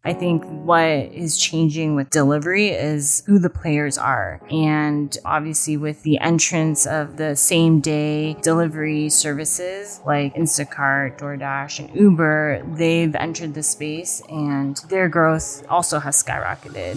I think what is changing with delivery is who the players are. And obviously with the entrance of the same day delivery services like Instacart, DoorDash, and Uber, they've entered the space and their growth also has skyrocketed.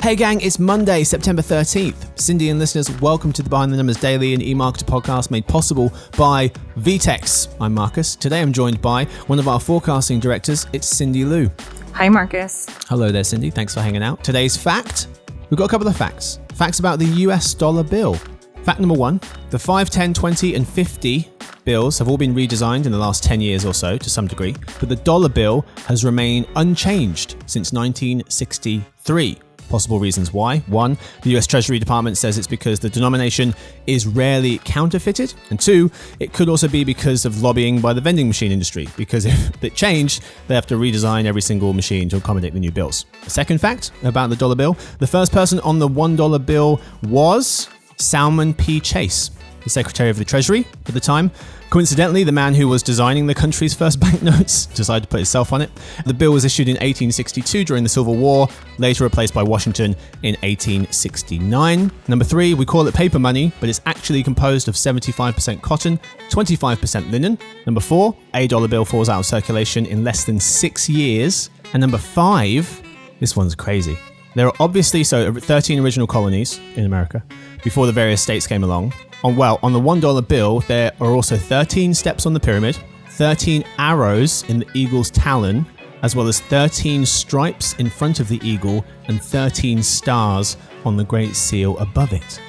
Hey gang, it's Monday, September 13th. Cindy and listeners, welcome to the Behind the Numbers Daily and eMarketer podcast made possible by VTEX. I'm Marcus. Today I'm joined by one of our forecasting directors. It's Cindy Liu. Hi, Marcus. Hello there, Cindy. Thanks for hanging out. Today's fact, we've got a couple of facts. Facts about the US dollar bill. Fact number one, the 5, 10, 20 and 50 bills have all been redesigned in the last 10 years or so to some degree, but the dollar bill has remained unchanged since 1963. Possible reasons why. One, the US Treasury Department says it's because the denomination is rarely counterfeited. And two, it could also be because of lobbying by the vending machine industry, because if it changed, they have to redesign every single machine to accommodate the new bills. The second fact about the dollar bill, the first person on the $1 bill was Salmon P. Chase, the Secretary of the Treasury at the time. Coincidentally, the man who was designing the country's first banknotes decided to put himself on it. The bill was issued in 1862 during the Civil War, later replaced by Washington in 1869. Number three, we call it paper money, but it's actually composed of 75% cotton, 25% linen. Number four, a dollar bill falls out of circulation in less than 6 years. And number five, this one's crazy. There are obviously 13 original colonies in America before the various states came along. On the $1 bill, there are also 13 steps on the pyramid, 13 arrows in the eagle's talon, as well as 13 stripes in front of the eagle and 13 stars on the Great Seal above it.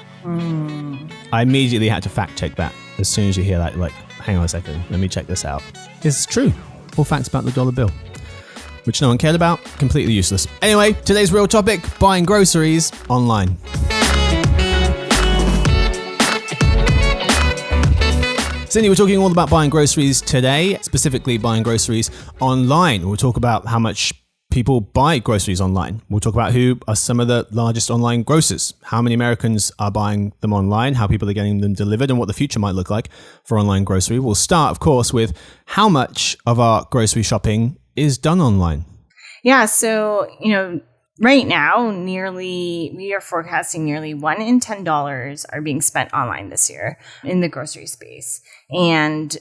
I immediately had to fact check that as soon as you hear that. Like, hang on a second, let me check this out. It's true. All facts about the dollar bill, which no one cared about, completely useless. Anyway, today's real topic, buying groceries online. Cindy, we're talking all about buying groceries today, specifically buying groceries online. We'll talk about how much people buy groceries online. We'll talk about who are some of the largest online grocers, how many Americans are buying them online, how people are getting them delivered, and what the future might look like for online grocery. We'll start, of course, with how much of our grocery shopping is done online. Yeah, so, right now, we are forecasting nearly $1 in $10 are being spent online this year in the grocery space. And,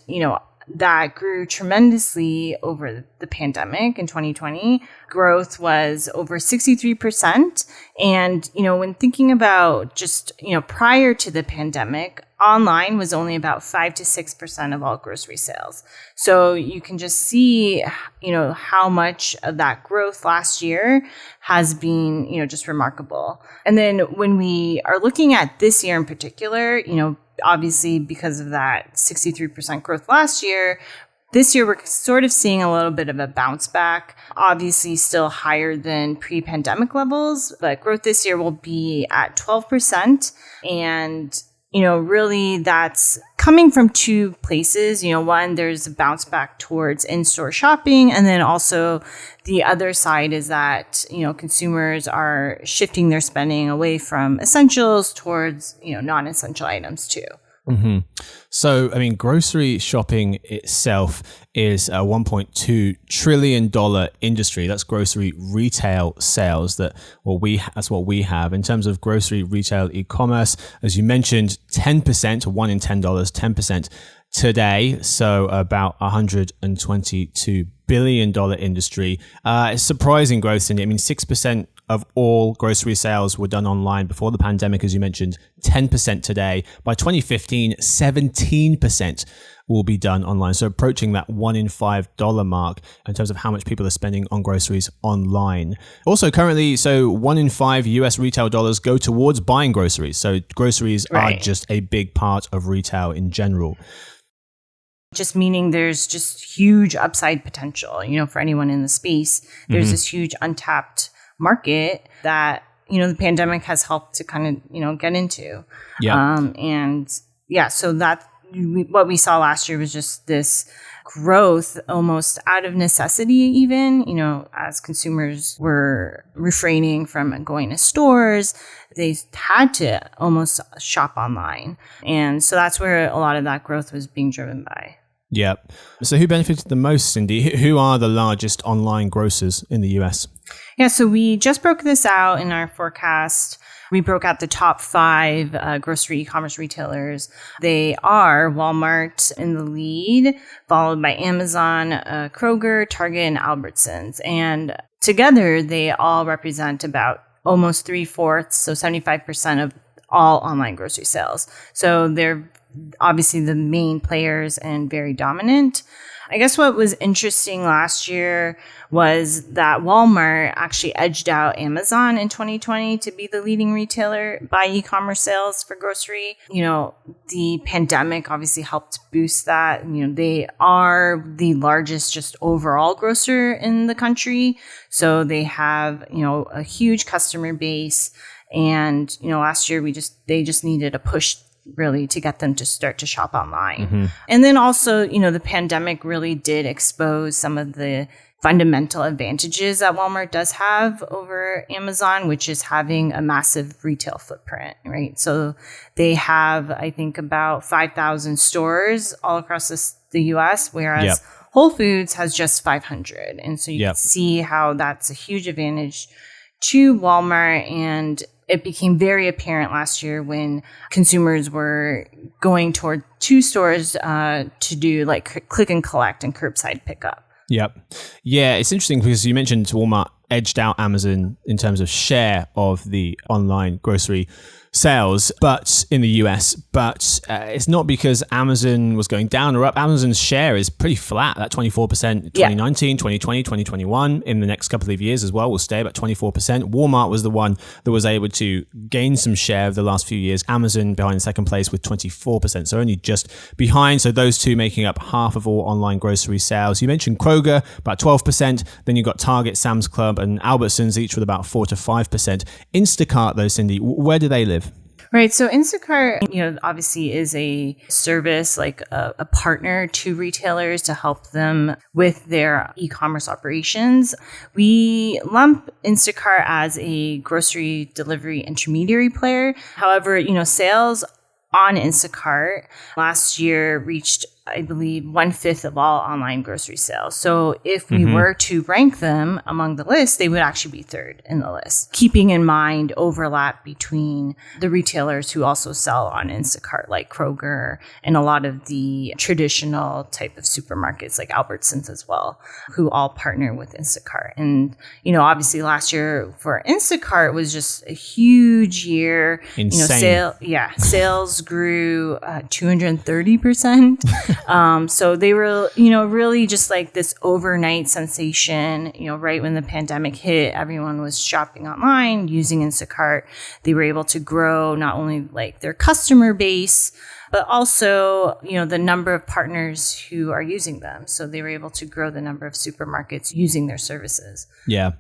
that grew tremendously over the pandemic in 2020. Growth was over 63%. And, when thinking about just, prior to the pandemic, online was only about 5 to 6% of all grocery sales. So you can just see, how much of that growth last year has been, just remarkable. And then when we are looking at this year in particular, obviously because of that 63% growth last year, this year we're sort of seeing a little bit of a bounce back, obviously still higher than pre-pandemic levels, but growth this year will be at 12%. And really that's coming from two places. One, there's a bounce back towards in-store shopping. And then also the other side is that, consumers are shifting their spending away from essentials towards, non-essential items too. Mm-hmm. So, grocery shopping itself is a $1.2 trillion industry. That's grocery retail sales. That's what we have. In terms of grocery retail e-commerce, as you mentioned, 10%, $1 in $10, 10% today. So about $122 billion industry. It's surprising growth in it. 6% of all grocery sales were done online before the pandemic, as you mentioned, 10% today. By 2015, 17% will be done online. So approaching that $1 in $5 mark in terms of how much people are spending on groceries online. Also currently, so 1 in 5 US retail dollars go towards buying groceries. So groceries are just a big part of retail in general. Just meaning there's just huge upside potential, for anyone in the space. There's this huge untapped market that, the pandemic has helped to kind of, get into. So that what we saw last year was just this growth almost out of necessity even, as consumers were refraining from going to stores, they had to almost shop online. And so that's where a lot of that growth was being driven by. Yep. So who benefited the most, Cindy? Who are the largest online grocers in the US? Yeah, so we just broke this out in our forecast. We broke out the top 5 grocery e-commerce retailers. They are Walmart in the lead, followed by Amazon, Kroger, Target, and Albertsons. And together, they all represent about almost 3/4, so 75% of all online grocery sales. So they're obviously the main players and very dominant. I guess what was interesting last year was that Walmart actually edged out Amazon in 2020 to be the leading retailer by e-commerce sales for grocery. The pandemic obviously helped boost that. They are the largest just overall grocer in the country. So they have, a huge customer base. And, last year they just needed a push really to get them to start to shop online. Mm-hmm. And then also, the pandemic really did expose some of the fundamental advantages that Walmart does have over Amazon, which is having a massive retail footprint, right? So they have, I think, about 5,000 stores all across the US, whereas Whole Foods has just 500. And so you can see how that's a huge advantage to Walmart. And it became very apparent last year when consumers were going toward 2 stores to do like click and collect and curbside pickup. Yep. Yeah, it's interesting because you mentioned Walmart edged out Amazon in terms of share of the online grocery sales, but in the US, but it's not because Amazon was going down or up. Amazon's share is pretty flat, that 24% 2019, 2020, 2021. In the next couple of years as well, will stay about 24%. Walmart was the one that was able to gain some share of the last few years. Amazon behind second place with 24%, so only just behind. So those two making up half of all online grocery sales. You mentioned Kroger, about 12%. Then you've got Target, Sam's Club, and Albertsons, each with about 4 to 5%. Instacart, though, Cindy, where do they live? Right. So Instacart, obviously is a service, like a partner to retailers to help them with their e-commerce operations. We lump Instacart as a grocery delivery intermediary player. However, sales on Instacart last year reached, I believe, 1/5 of all online grocery sales. So if we were to rank them among the list, they would actually be 3rd in the list, keeping in mind overlap between the retailers who also sell on Instacart, like Kroger, and a lot of the traditional type of supermarkets like Albertsons as well, who all partner with Instacart. And, obviously last year for Instacart was just a huge year. Insane. Sales grew 230%. So they were, really just like this overnight sensation, right when the pandemic hit, everyone was shopping online using Instacart. They were able to grow not only like their customer base, but also, the number of partners who are using them. So they were able to grow the number of supermarkets using their services. Yeah.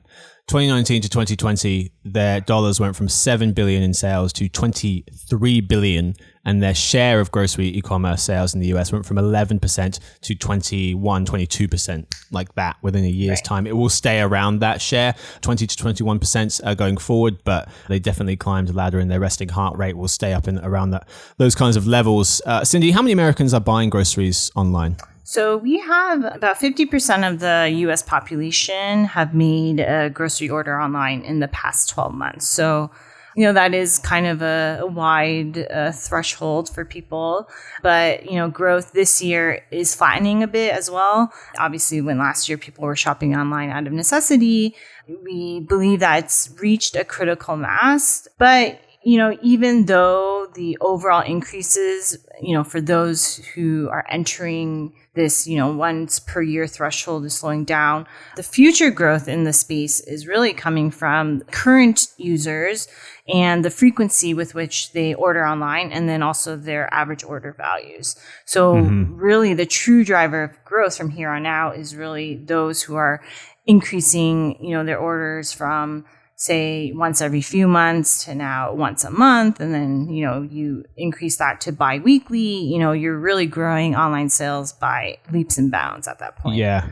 2019 to 2020, their dollars went from $7 billion in sales to $23 billion, and their share of grocery e-commerce sales in the US went from 11% to 22%, like that within a year's time. It will stay around that share, 20 to 21% going forward, but they definitely climbed the ladder, and their resting heart rate will stay up in around those kinds of levels. Cindy, how many Americans are buying groceries online? So we have about 50% of the U.S. population have made a grocery order online in the past 12 months. So, that is kind of a wide threshold for people. But, growth this year is flattening a bit as well. Obviously, when last year people were shopping online out of necessity, we believe that it's reached a critical mass. But even though the overall increases, for those who are entering this, once per year threshold is slowing down, the future growth in the space is really coming from current users and the frequency with which they order online, and then also their average order values. So really the true driver of growth from here on out is really those who are increasing, their orders from say once every few months to now once a month. And then, you increase that to bi-weekly, you're really growing online sales by leaps and bounds at that point. Yeah.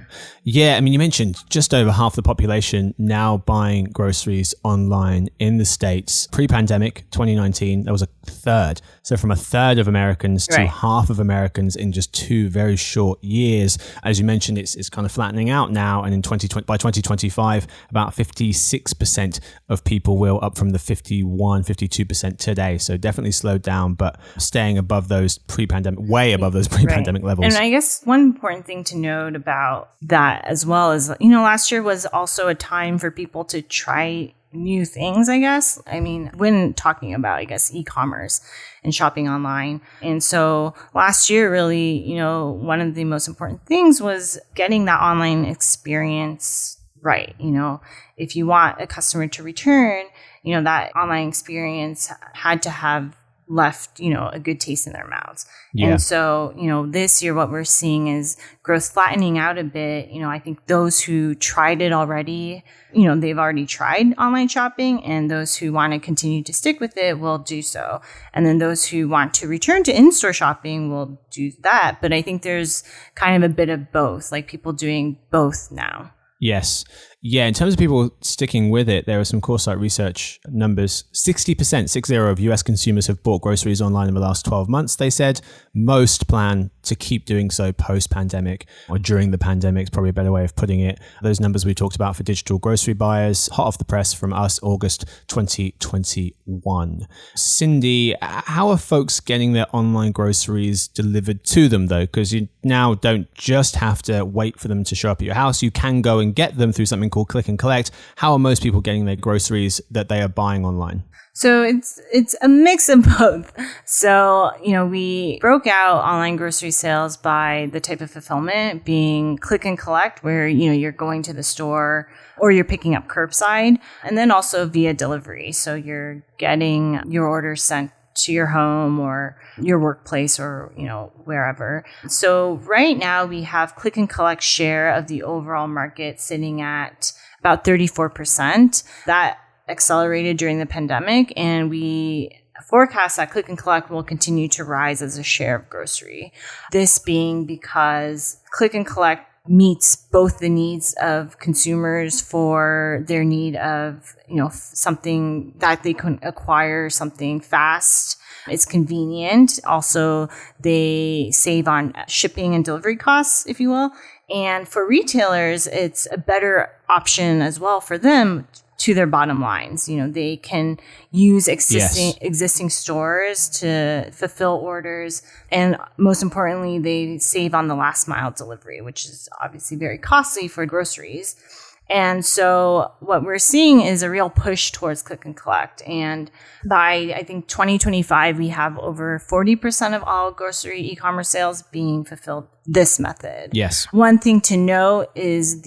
I mean, you mentioned just over half the population now buying groceries online in the States. Pre-pandemic, 2019, that was a third. So from a third of Americans to half of Americans in just 2 very short years. As you mentioned, it's kind of flattening out now. And by 2025, about 56% of people will, up from the 52% today. So definitely slowed down, but staying above those pre-pandemic, way above those pre-pandemic levels. And I guess one important thing to note about that as well is, last year was also a time for people to try new things, I guess. I mean, when talking about, e-commerce and shopping online. And so last year, really, one of the most important things was getting that online experience right. If you want a customer to return, that online experience had to have left, a good taste in their mouths. Yeah. And so, this year, what we're seeing is growth flattening out a bit. I think those who tried it already, they've already tried online shopping, and those who want to continue to stick with it will do so. And then those who want to return to in-store shopping will do that. But I think there's kind of a bit of both, like people doing both now. Yes. Yeah, in terms of people sticking with it, there are some Coresight research numbers. 60% of US consumers have bought groceries online in the last 12 months, they said. Most plan to keep doing so post-pandemic, or during the pandemic is probably a better way of putting it. Those numbers we talked about for digital grocery buyers, hot off the press from us, August 2021. Cindy, how are folks getting their online groceries delivered to them, though? Because you now don't just have to wait for them to show up at your house. You can go and get them through something called click and collect. How are most people getting their groceries that they are buying online? So it's a mix of both. So, we broke out online grocery sales by the type of fulfillment, being click and collect, where, you're going to the store or you're picking up curbside, and then also via delivery. So you're getting your order sent to your home or your workplace or, wherever. So right now we have click and collect share of the overall market sitting at about 34%. That accelerated during the pandemic, and we forecast that click and collect will continue to rise as a share of grocery. This being because click and collect meets both the needs of consumers for their need of, something that they can acquire, something fast. It's convenient. Also, they save on shipping and delivery costs, if you will. And for retailers, it's a better option as well for them to their bottom lines. They can use existing stores to fulfill orders. And most importantly, they save on the last mile delivery, which is obviously very costly for groceries. And so what we're seeing is a real push towards click and collect. And by, I think, 2025, we have over 40% of all grocery e-commerce sales being fulfilled this method. Yes. One thing to note is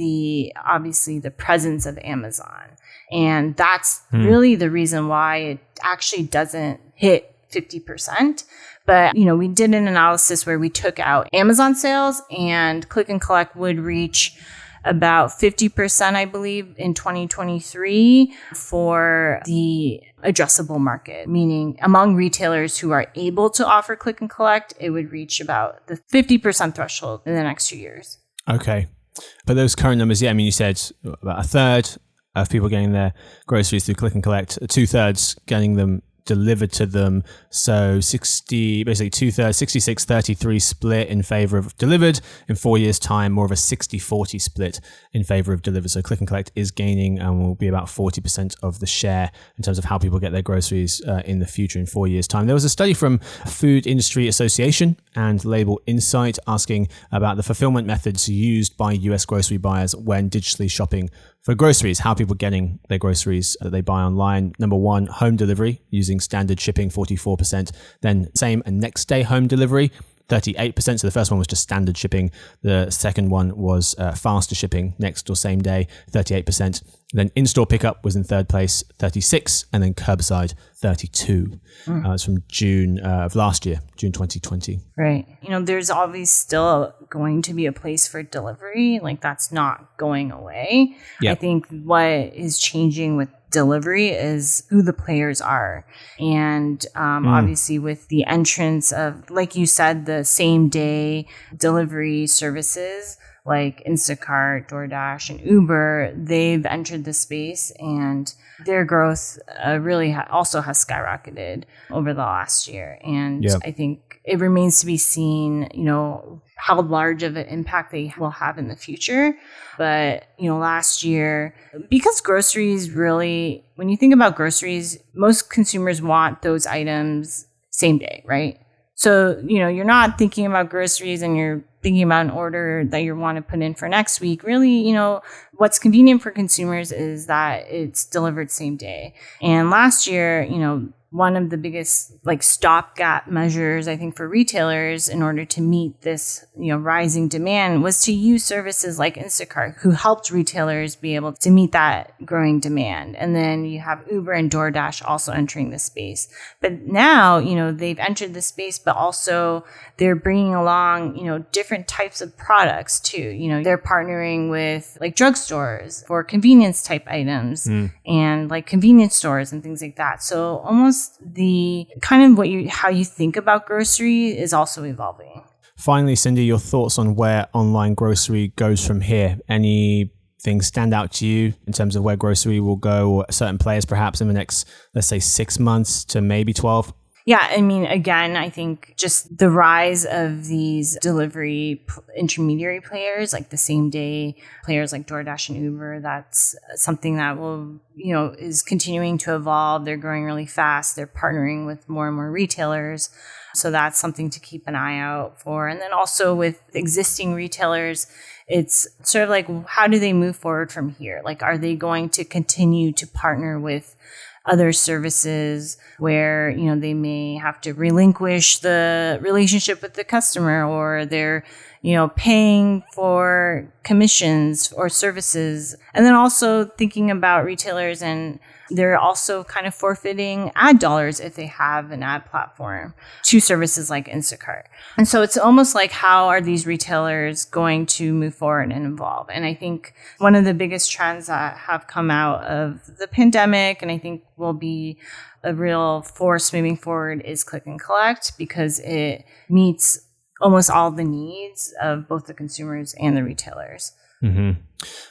obviously the presence of Amazon. And that's really the reason why it actually doesn't hit 50%. But, we did an analysis where we took out Amazon sales, and click and collect would reach about 50%, I believe, in 2023 for the addressable market, meaning among retailers who are able to offer click and collect, it would reach about the 50% threshold in the next few years. Okay. But those current numbers, you said about a third of people getting their groceries through click and collect, 2/3 getting them delivered to them. So 2/3, 66-33 split in favor of delivered. In 4 years' time, more of a 60-40 split in favor of delivered. So click and collect is gaining and will be about 40% of the share in terms of how people get their groceries in the future in 4 years' time. There was a study from Food Industry Association and Label Insight asking about the fulfillment methods used by US grocery buyers when digitally shopping for groceries, how people are getting their groceries that they buy online. Number one, home delivery using standard shipping, 44%. Then same and next day home delivery, 38%. So the first one was just standard shipping. The second one was faster shipping, next or same day, 38%. Then in-store pickup was in third place, 36%, and then curbside, 32%. It's from June of last year, June 2020. Right. There's always still going to be a place for delivery. Like, that's not going away. Yep. I think what is changing with delivery is who the players are. And obviously with the entrance of, like you said, the same day delivery services like Instacart, DoorDash, and Uber, they've entered the space, and their growth really also has skyrocketed over the last year. And I think it remains to be seen, how large of an impact they will have in the future. But, last year, because groceries really, when you think about groceries, most consumers want those items same day, right? So, you're not thinking about groceries and you're thinking about an order that you want to put in for next week. Really, what's convenient for consumers is that it's delivered same day. And last year, one of the biggest stopgap measures, I think, for retailers in order to meet this, rising demand was to use services like Instacart, who helped retailers be able to meet that growing demand. And then you have Uber and DoorDash also entering the space. But now, they've entered the space, but also they're bringing along, different types of products too. They're partnering with drugstores for convenience type items and convenience stores and things like that. So almost the kind of how you think about grocery is also evolving. Finally, Cindy, your thoughts on where online grocery goes from here? Anything stand out to you in terms of where grocery will go, or certain players perhaps in the next, let's say, 6 months to maybe 12? Yeah, again, I think just the rise of these delivery intermediary players, like the same day players like DoorDash and Uber, that's something that will, is continuing to evolve. They're growing really fast. They're partnering with more and more retailers. So that's something to keep an eye out for. And then also with existing retailers, it's sort of how do they move forward from here? Are they going to continue to partner with other services where, they may have to relinquish the relationship with the customer, or they're, paying for commissions or services. And then also thinking about retailers, and they're also kind of forfeiting ad dollars if they have an ad platform to services like Instacart. And so it's almost how are these retailers going to move forward and evolve? And I think one of the biggest trends that have come out of the pandemic, and I think will be a real force moving forward, is click and collect, because it meets almost all the needs of both the consumers and the retailers. Mm-hmm.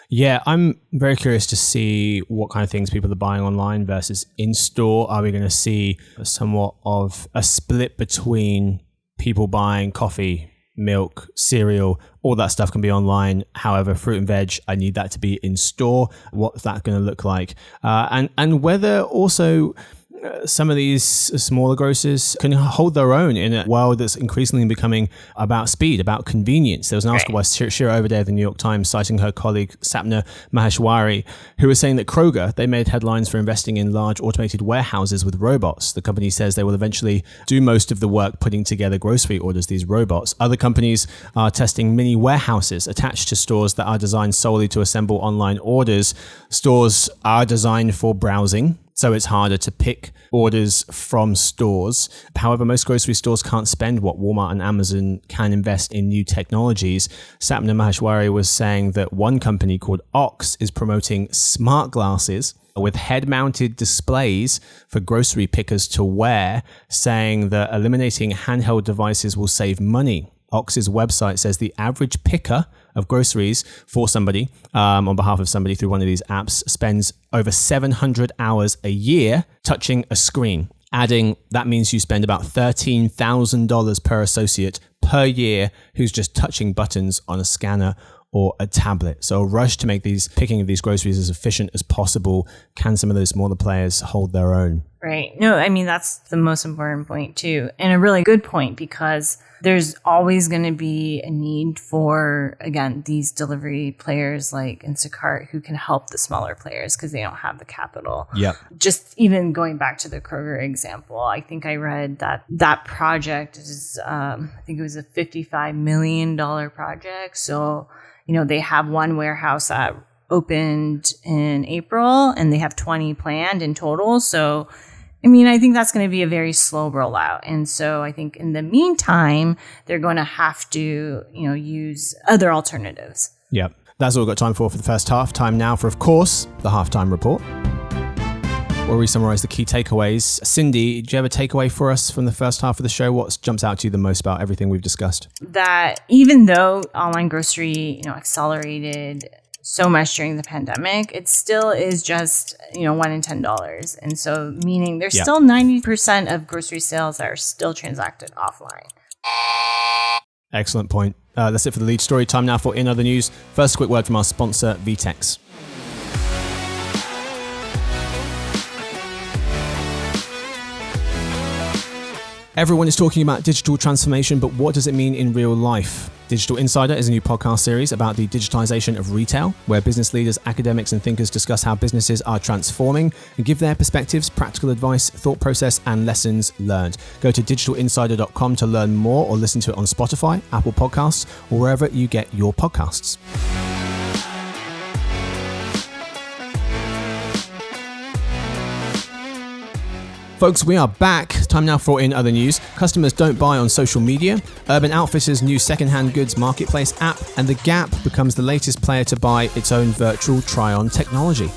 Yeah, I'm very curious to see what kind of things people are buying online versus in store. Are we going to see somewhat of a split between people buying coffee, milk, cereal? All that stuff can be online. However, fruit and veg, I need that to be in store. What's that going to look like? And whether also some of these smaller grocers can hold their own in a world that's increasingly becoming about speed, about convenience. There was an article by Shira Overdale of the New York Times citing her colleague Sapna Maheshwari, who was saying that Kroger, they made headlines for investing in large automated warehouses with robots. The company says they will eventually do most of the work putting together grocery orders, these robots. Other companies are testing mini warehouses attached to stores that are designed solely to assemble online orders. Stores are designed for browsing, so it's harder to pick orders from stores. However, most grocery stores can't spend what Walmart and Amazon can invest in new technologies. Sapna Maheshwari was saying that one company called Ox is promoting smart glasses with head-mounted displays for grocery pickers to wear, saying that eliminating handheld devices will save money. Ox's website says the average picker of groceries for somebody, on behalf of somebody through one of these apps, spends over 700 hours a year touching a screen. Adding, that means you spend about $13,000 per associate per year who's just touching buttons on a scanner or a tablet. So a rush to make picking of these groceries as efficient as possible. Can some of those smaller players hold their own? Right. No, that's the most important point too. And a really good point, because there's always going to be a need for, again, these delivery players like Instacart who can help the smaller players because they don't have the capital. Yep. Just even going back to the Kroger example, I think I read that project is, I think it was a $55 million project. So, they have one warehouse that opened in April and they have 20 planned in total. So, I think that's going to be a very slow rollout. And so I think in the meantime, they're going to have to, use other alternatives. Yep. That's all we've got time for the first half. Time now for, of course, the halftime report. where we summarize the key takeaways. Cindy, do you have a takeaway for us from the first half of the show? What jumps out to you the most about everything we've discussed? That even though online grocery, accelerated so much during the pandemic, it still is just, $1 in $10. And so meaning there's still 90% of grocery sales that are still transacted offline. Excellent point. That's it for the lead story. Time now for In Other News. First, a quick word from our sponsor, VTEX. Everyone is talking about digital transformation, but what does it mean in real life? Digital Insider is a new podcast series about the digitization of retail, where business leaders, academics, and thinkers discuss how businesses are transforming and give their perspectives, practical advice, thought process, and lessons learned. Go to digitalinsider.com to learn more or listen to it on Spotify, Apple Podcasts, or wherever you get your podcasts. Folks, we are back. Time now for In Other News. Customers don't buy on social media. Urban Outfitters' new secondhand goods marketplace app, and The Gap becomes the latest player to buy its own virtual try-on technology.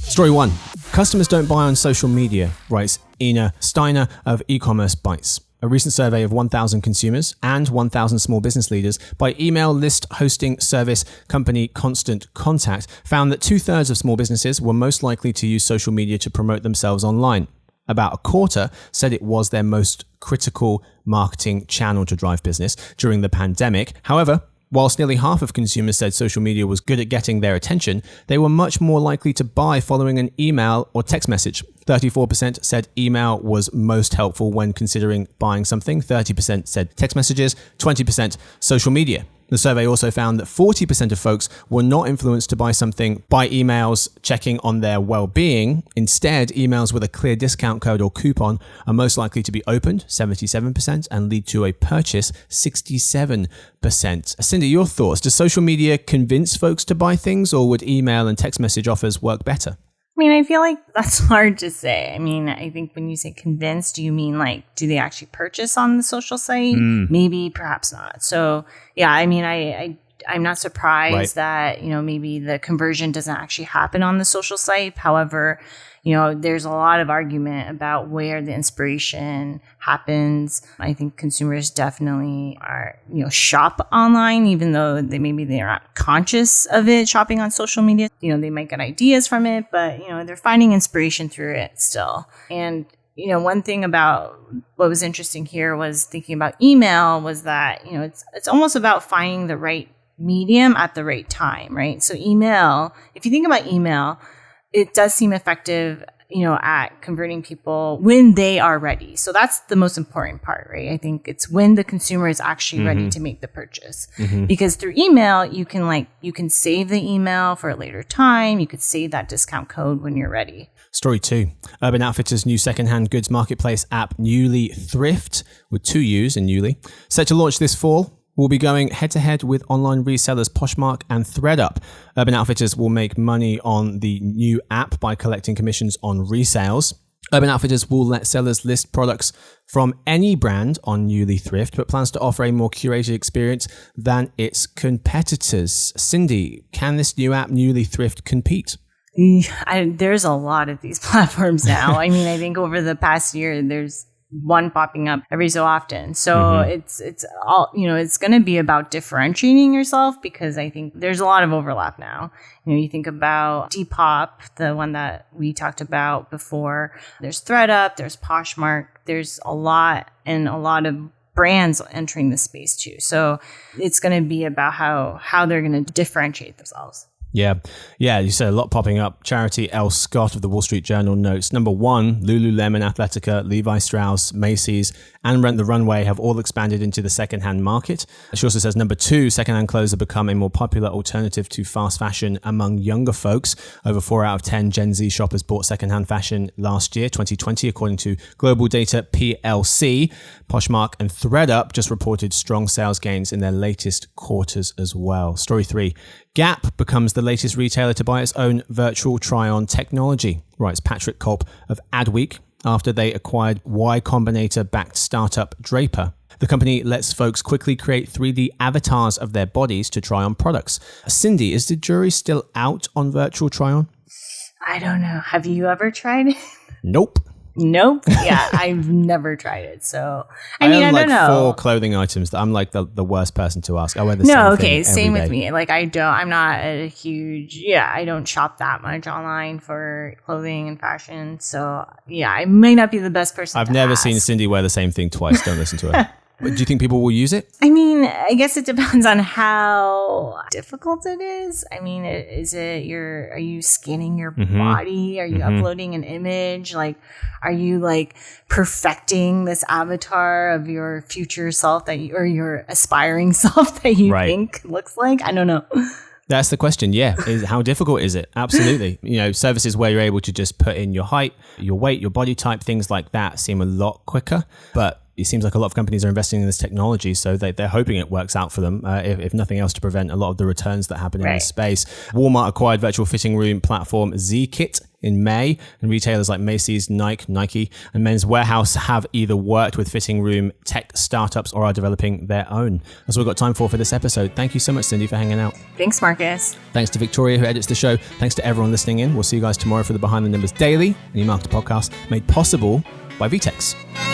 Story 1. Customers don't buy on social media, writes Ina Steiner of E-commerce Bytes. A recent survey of 1,000 consumers and 1,000 small business leaders by email list hosting service company Constant Contact found that 2/3 of small businesses were most likely to use social media to promote themselves online. About a quarter said it was their most critical marketing channel to drive business during the pandemic. However, whilst nearly half of consumers said social media was good at getting their attention, they were much more likely to buy following an email or text message. 34% said email was most helpful when considering buying something. 30% said text messages, 20% social media. The survey also found that 40% of folks were not influenced to buy something by emails checking on their well-being. Instead, emails with a clear discount code or coupon are most likely to be opened, 77%, and lead to a purchase, 67%. Cindy, your thoughts? Does social media convince folks to buy things, or would email and text message offers work better? I feel like that's hard to say. I think when you say convinced, do you mean do they actually purchase on the social site? Maybe, perhaps not. So, yeah, I'm not surprised that, maybe the conversion doesn't actually happen on the social site. However, there's a lot of argument about where the inspiration happens. I think consumers definitely are, shop online, even though they're not conscious of it shopping on social media. They might get ideas from it, but, they're finding inspiration through it still. And, one thing about what was interesting here was thinking about email was that, it's almost about finding the right medium at the right time, right? So email, if you think about email, it does seem effective, at converting people when they are ready. So that's the most important part, right? I think it's when the consumer is actually ready to make the purchase. Because through email, you can save the email for a later time. You could save that discount code when you're ready. Story 2. Urban Outfitters' new secondhand goods marketplace app, Newly Thrift, with 2 U's in Newly, set to launch this fall. Will be going head-to-head with online resellers Poshmark and ThredUp. Urban Outfitters will make money on the new app by collecting commissions on resales. Urban Outfitters will let sellers list products from any brand on Newly Thrift, but plans to offer a more curated experience than its competitors. Cindy, can this new app, Newly Thrift, compete? There's a lot of these platforms now. I think over the past year, there's one popping up every so often. So it's all, it's going to be about differentiating yourself, because I think there's a lot of overlap now. You think about Depop, the one that we talked about before. There's ThredUp, there's Poshmark. There's a lot of brands entering this space too. So it's going to be about how they're going to differentiate themselves. Yeah, you said a lot popping up. Charity L. Scott of the Wall Street Journal notes, number 1, Lululemon Athletica, Levi Strauss, Macy's, and Rent the Runway have all expanded into the secondhand market. She also says, number 2, secondhand clothes have become a more popular alternative to fast fashion among younger folks. Over 4 out of 10 Gen Z shoppers bought secondhand fashion last year, 2020, according to Global Data PLC. Poshmark and ThredUp just reported strong sales gains in their latest quarters as well. Story 3. Gap becomes the latest retailer to buy its own virtual try-on technology, writes Patrick Culp of Adweek. after they acquired Y Combinator-backed startup Draper. The company lets folks quickly create 3D avatars of their bodies to try on products. Cindy, is the jury still out on virtual try-on? I don't know. Have you ever tried it? Nope. Nope. Yeah, I've never tried it. So, I mean, I don't know. 4 clothing items that I'm like the worst person to ask. I wear the same thing same every with day. me. Like, I'm not a huge, I don't shop that much online for clothing and fashion. So, yeah, I may not be the best person I've to never ask. seen Cindy wear the same thing twice. Don't listen to her. But do you think people will use it? I mean, I guess it depends on how difficult it is. I mean, are you scanning your body? Are you uploading an image? Like, are you like perfecting this avatar of your future self or your aspiring self that you think looks like? I don't know. That's the question. Yeah. How difficult is it? Absolutely. Services where you're able to just put in your height, your weight, your body type, things like that seem a lot quicker. But it seems like a lot of companies are investing in this technology, so they're hoping it works out for them, if nothing else, to prevent a lot of the returns that happen in this space. Walmart acquired virtual fitting room platform Zkit in May, and retailers like Macy's, Nike, and Men's Warehouse have either worked with fitting room tech startups or are developing their own. That's all we've got time for this episode. Thank you so much, Cindy, for hanging out. Thanks, Marcus. Thanks to Victoria, who edits the show. Thanks to everyone listening in. We'll see you guys tomorrow for the Behind the Numbers Daily, a new marketer podcast made possible by VTEX.